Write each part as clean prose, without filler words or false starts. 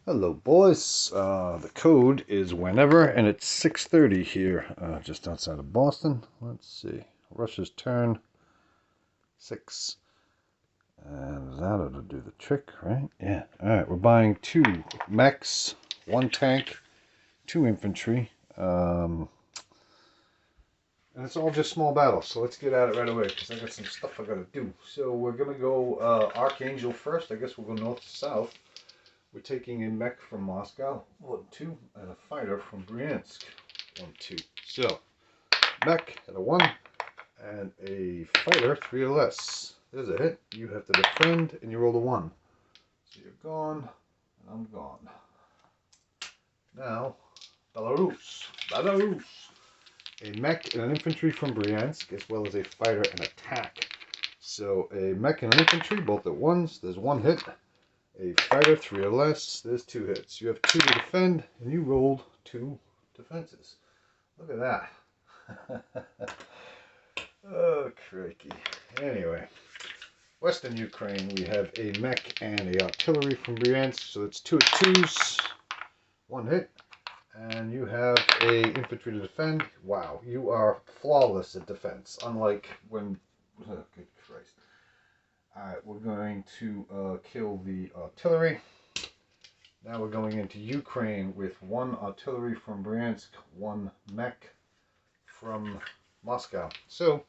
Hello, boys. The code is whenever, and it's 6:30 here, just outside of Boston. Let's see. Russia's turn. 6. And that ought to do the trick, right? Yeah. Alright, we're buying 2 mechs, 1 tank, 2 infantry. And it's all just small battles, so let's get at it right away, because I got some stuff I gotta do. So we're gonna go Archangel first. I guess we'll go north to south. We're taking a mech from Moscow, 1, 2, and a fighter from Bryansk, 1, 2. So, mech at a 1, and a fighter, 3 or less. There's a hit. You have to defend, and you roll a 1. So you're gone, and I'm gone. Now, Belarus. Belarus. A mech and an infantry from Bryansk, as well as a fighter and a tank. So, a mech and an infantry, both at 1s. There's 1 hit. A fighter, 3 or less. There's 2 hits. You have 2 to defend, and you rolled 2 defenses. Look at that. Oh, crikey. Anyway, Western Ukraine, we have a mech and a artillery from Bryansk, so it's 2 at 2s, 1 hit, and you have a infantry to defend. Wow, you are flawless at defense, unlike when... Oh, good Christ. Alright, we're going to kill the artillery. Now we're going into Ukraine with 1 artillery from Bryansk, 1 mech from Moscow. So,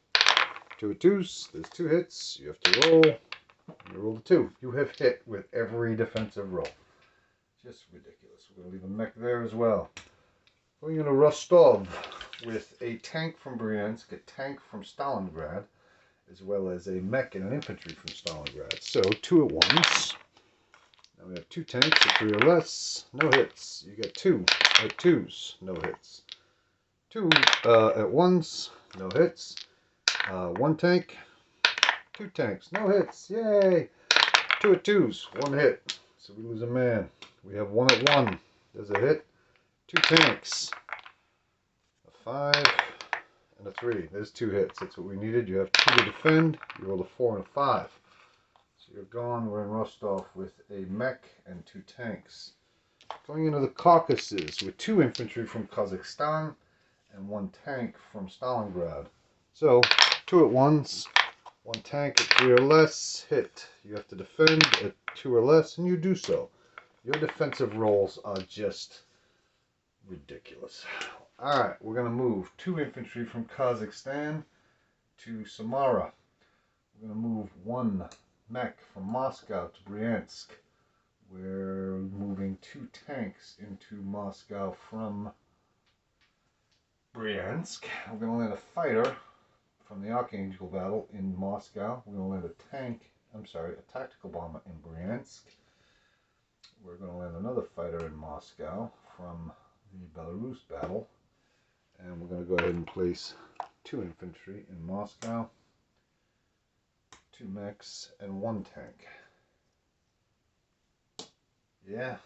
2 at 2s, there's 2 hits, you have to roll, and you roll a 2. You have hit with every defensive roll. Just ridiculous. We're going to leave a mech there as well. Going into Rostov with a tank from Bryansk, a tank from Stalingrad, as well as a mech and an infantry from Stalingrad. So, 2 at 1s. Now we have 2 tanks at 3 or less. No hits. You get 2 at 2s. No hits. 2 at 1s. No hits. 1 tank. 2 tanks. No hits. Yay! 2 at 2s. 1 hit. So we lose a man. We have 1 at 1. There's a hit. 2 tanks. A 5. And a 3. There's 2 hits. That's what we needed. You have 2 to defend. You rolled a 4 and a 5. So you're gone. We're in Rostov with a mech and 2 tanks. Going into the Caucasus with 2 infantry from Kazakhstan and 1 tank from Stalingrad. So, 2 at 1s, 1 tank at 3 or less, hit. You have to defend at 2 or less, and you do so. Your defensive rolls are just ridiculous. Alright, we're going to move 2 infantry from Kazakhstan to Samara. We're going to move 1 mech from Moscow to Bryansk. We're moving 2 tanks into Moscow from Bryansk. We're going to land a fighter from the Archangel battle in Moscow. We're going to land a tactical bomber in Bryansk. We're going to land another fighter in Moscow from the Belarus battle. And we're going to go ahead and place 2 infantry in Moscow, 2 mechs, and 1 tank. Yeah,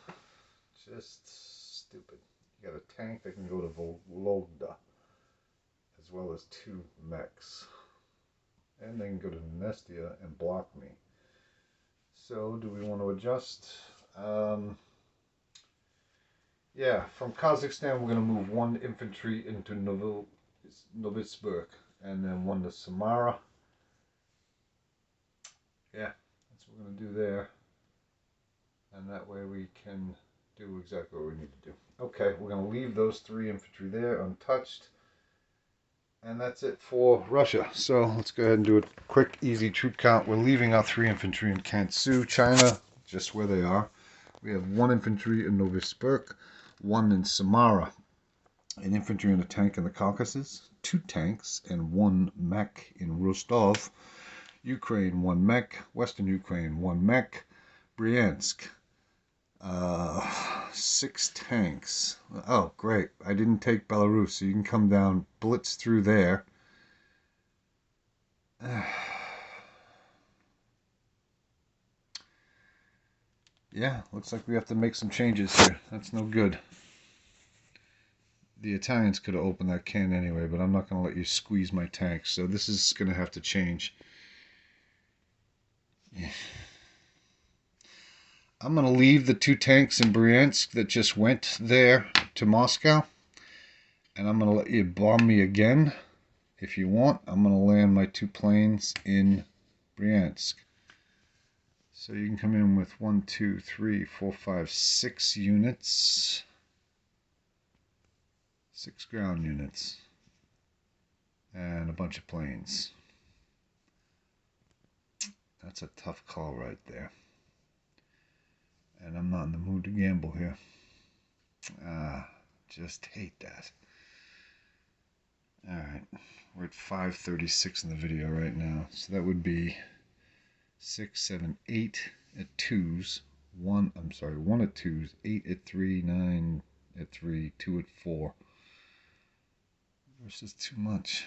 just stupid. You got a tank that can go to Vologda, as well as 2 mechs. And they can go to Nestia and block me. So, do we want to adjust? Yeah, from Kazakhstan we're going to move 1 infantry into Novitsburg, and then 1 to Samara. Yeah, that's what we're going to do there. And that way we can do exactly what we need to do. Okay, we're going to leave those 3 infantry there untouched. And that's it for Russia. So let's go ahead and do a quick, easy troop count. We're leaving our 3 infantry in Kansu, China, just where they are. We have 1 infantry in Novitsburg, 1 in Samara, an infantry and a tank in the Caucasus, 2 tanks, and 1 mech in Rostov. Ukraine, 1 mech. Western Ukraine, 1 mech. Bryansk, 6 tanks. Oh, great. I didn't take Belarus, so you can come down, blitz through there. Yeah, looks like we have to make some changes here. That's no good. The Italians could have opened that can anyway, but I'm not going to let you squeeze my tanks, so this is going to have to change. Yeah. I'm going to leave the 2 tanks in Bryansk that just went there to Moscow. And I'm going to let you bomb me again if you want. I'm going to land my 2 planes in Bryansk. So you can come in with 1, 2, 3, 4, 5, 6 units. 6 ground units. And a bunch of planes. That's a tough call right there. And I'm not in the mood to gamble here. Just hate that. Alright, we're at 5:36 in the video right now. So that would be 6, 7, 8 at 2s. 1 at 2s, 8 at 3, 9 at 3, 2 at 4. This is too much.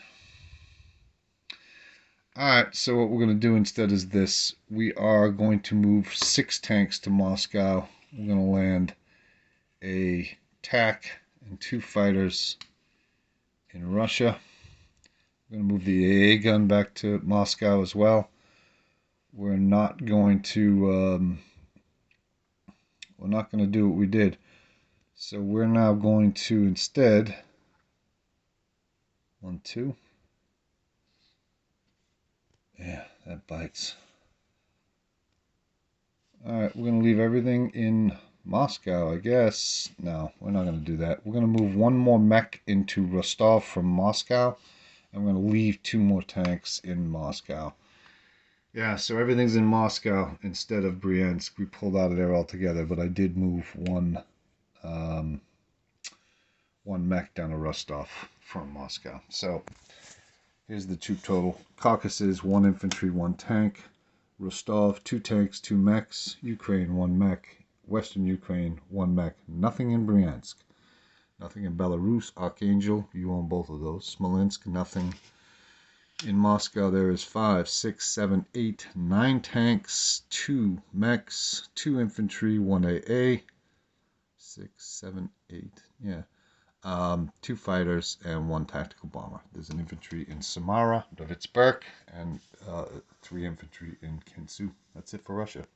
Alright, so what we're going to do instead is this. We are going to move 6 tanks to Moscow. We're going to land a TAC and 2 fighters in Russia. We're going to move the AA gun back to Moscow as well. We're not going to do what we did. So we're now going to instead 1, 2. Yeah, that bites. Alright, we're going to leave everything in Moscow, I guess. No, we're not going to do that. We're going to move 1 more mech into Rostov from Moscow. And we're going to leave 2 more tanks in Moscow. Yeah, so everything's in Moscow instead of Bryansk. We pulled out of there altogether, but I did move one mech down to Rostov from Moscow. So here's the troop total. Caucasus, 1 infantry, 1 tank. Rostov, 2 tanks, 2 mechs. Ukraine, 1 mech. Western Ukraine, 1 mech. Nothing in Bryansk. Nothing in Belarus. Archangel, you own both of those. Smolensk, nothing. In Moscow, there is 5, 6, 7, 8, 9 tanks, 2 mechs, 2 infantry, 1 AA. 6, 7, 8, yeah. 2 fighters and 1 tactical bomber. There's an infantry in Samara, Dovitsburg, and 3 infantry in Kinsu. That's it for Russia.